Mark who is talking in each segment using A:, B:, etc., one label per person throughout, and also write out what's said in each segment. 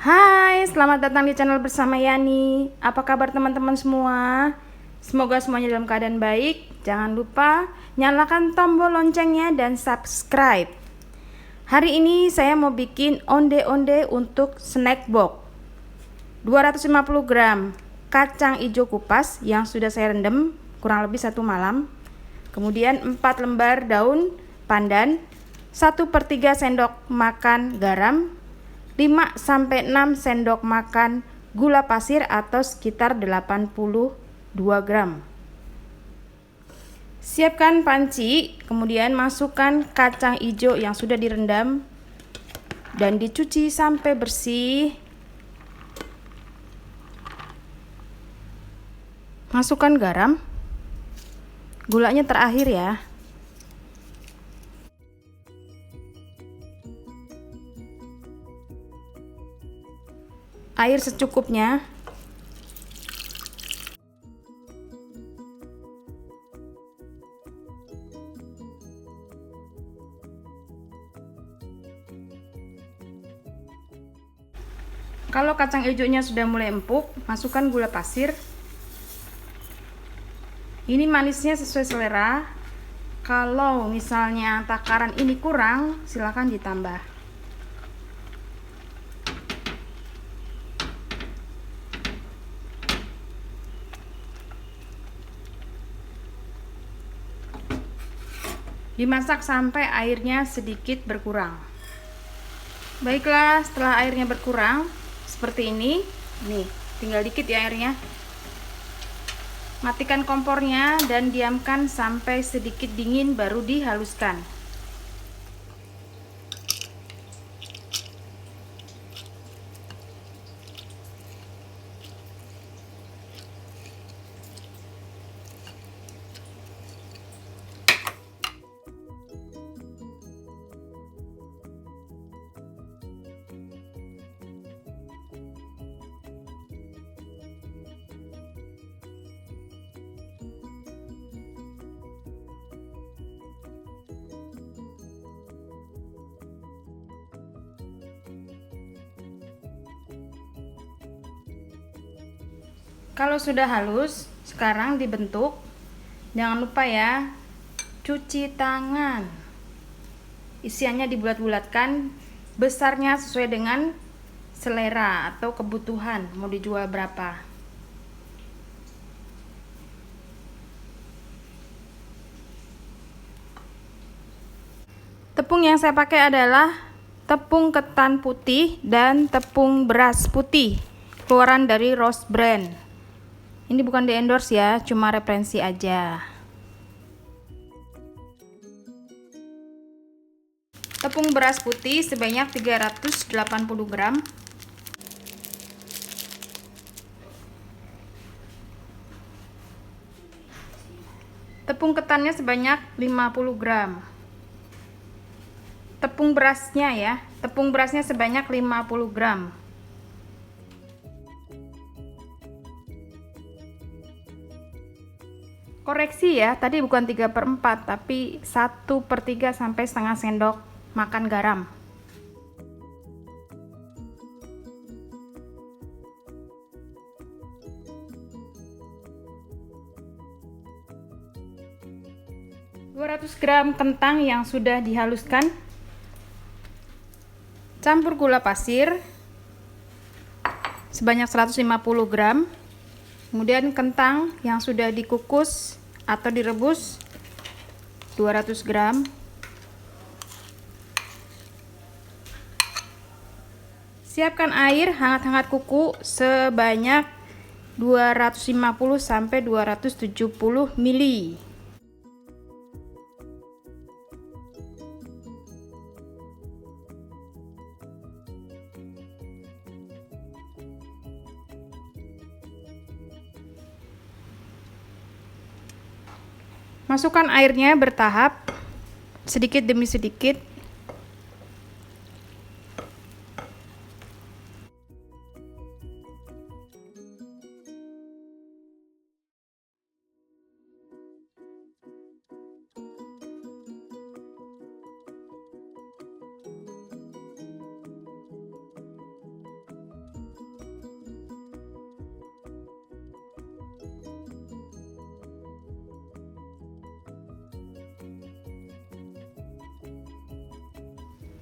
A: Hai, selamat datang di channel bersama Yani. Apa kabar teman-teman semua? Semoga semuanya dalam keadaan baik. Jangan lupa nyalakan tombol loncengnya dan subscribe. Hari ini saya mau bikin onde-onde untuk snack box. 250 gram kacang hijau kupas yang sudah saya rendam kurang lebih 1 malam. Kemudian 4 lembar daun pandan, 1/3 sendok makan garam, 5-6 sendok makan gula pasir atau sekitar 82 gram. Siapkan panci, kemudian masukkan kacang hijau yang sudah direndam dan dicuci sampai bersih. Masukkan garam. Gulanya terakhir ya. Air secukupnya. Kalau kacang hijaunya sudah mulai empuk, masukkan gula pasir. Ini manisnya sesuai selera. Kalau misalnya takaran ini kurang, silakan ditambah. Dimasak sampai airnya sedikit berkurang. Baiklah, setelah airnya berkurang seperti ini, nih tinggal dikit ya airnya. Matikan kompornya dan diamkan sampai sedikit dingin baru dihaluskan. Kalau sudah halus, sekarang dibentuk. Jangan lupa ya, cuci tangan. Isiannya dibulat-bulatkan, besarnya sesuai dengan selera atau kebutuhan, mau dijual berapa. Tepung yang saya pakai adalah tepung ketan putih dan tepung beras putih, keluaran dari Rose Brand. Ini bukan di endorse ya, cuma referensi aja. Tepung beras putih sebanyak 380 gram. Tepung ketannya sebanyak 50 gram. Tepung berasnya ya, tepung berasnya sebanyak 50 gram. Koreksi ya, tadi bukan 3/4 tapi 1/3 sampai setengah sendok makan garam. (200 gram kentang yang sudah dihaluskan. Campur gula pasir sebanyak 150 gram. Kemudian kentang yang sudah dikukus atau direbus 200 gram. Siapkan air hangat-hangat kuku sebanyak 250 sampai 270 ml. Masukkan airnya bertahap, sedikit demi sedikit.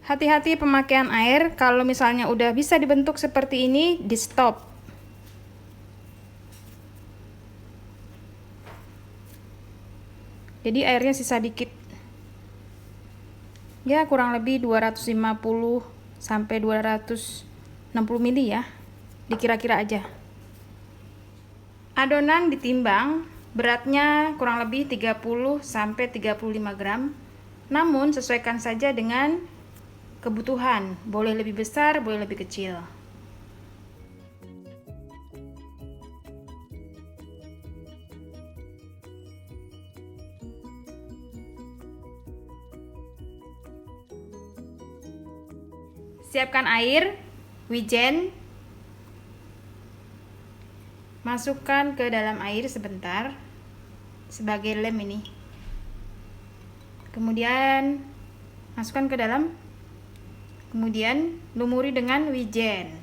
A: Hati-hati pemakaian air, kalau misalnya udah bisa dibentuk seperti ini, di stop. Jadi airnya sisa dikit. Ya kurang lebih 250 sampai 260 ml ya. Dikira-kira aja. Adonan ditimbang, beratnya kurang lebih 30 sampai 35 gram. Namun sesuaikan saja dengan kebutuhan, boleh lebih besar, boleh lebih kecil. Siapkan air, wijen, masukkan ke dalam air sebentar sebagai lem ini. Kemudian masukkan ke dalam. Kemudian lumuri dengan wijen.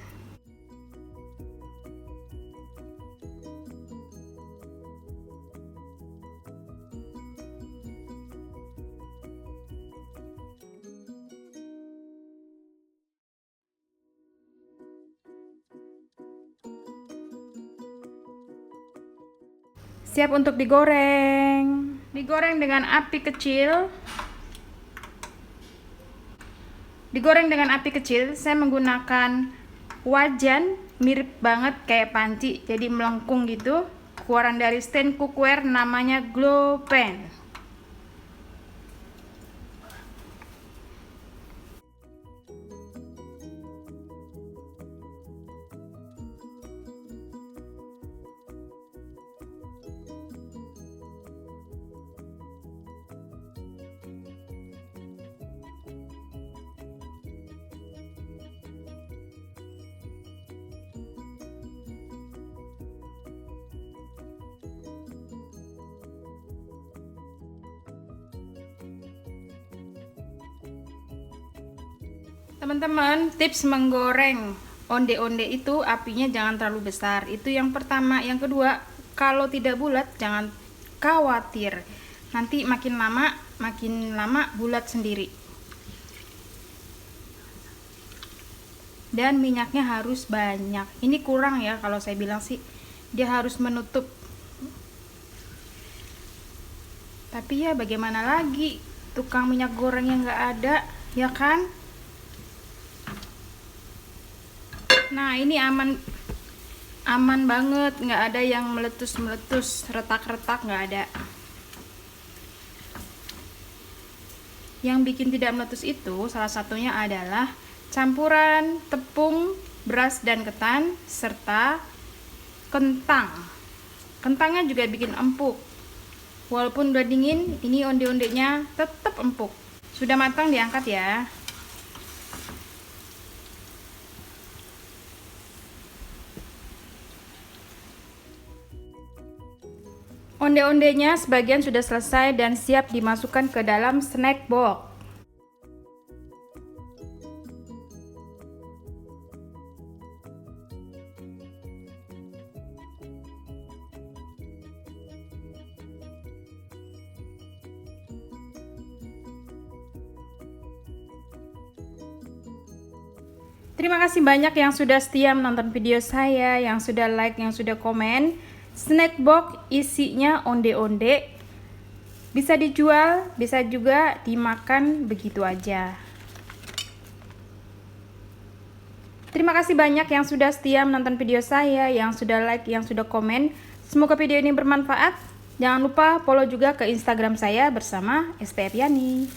A: Siap untuk digoreng. Digoreng dengan api kecil. Digoreng dengan api kecil, saya menggunakan wajan mirip banget kayak panci, jadi melengkung gitu. Keluaran dari stand cookware namanya Glow Pan. Teman-teman, tips menggoreng onde-onde itu apinya jangan terlalu besar. Itu yang pertama. Yang kedua, kalau tidak bulat jangan khawatir. Nanti makin lama bulat sendiri. Dan minyaknya harus banyak. Ini kurang ya, kalau saya bilang sih dia harus menutup. Tapi ya bagaimana lagi, tukang minyak goreng yang nggak ada, ya kan? Nah ini aman banget, nggak ada yang meletus, retak-retak, nggak ada. Yang bikin tidak meletus itu salah satunya adalah campuran tepung, beras dan ketan, serta kentang. Kentangnya juga bikin empuk. Walaupun udah dingin, ini onde-ondenya tetap empuk. Sudah matang, diangkat ya. Onde-ondenya sebagian sudah selesai dan siap dimasukkan ke dalam snack box. Terima kasih banyak yang sudah setia menonton video saya, yang sudah like, yang sudah komen. Snack box isinya onde-onde, bisa dijual, bisa juga dimakan begitu aja. Terima kasih banyak yang sudah setia menonton video saya, yang sudah like, yang sudah komen. Semoga video ini bermanfaat. Jangan lupa follow juga ke Instagram saya bersama ST Eviani.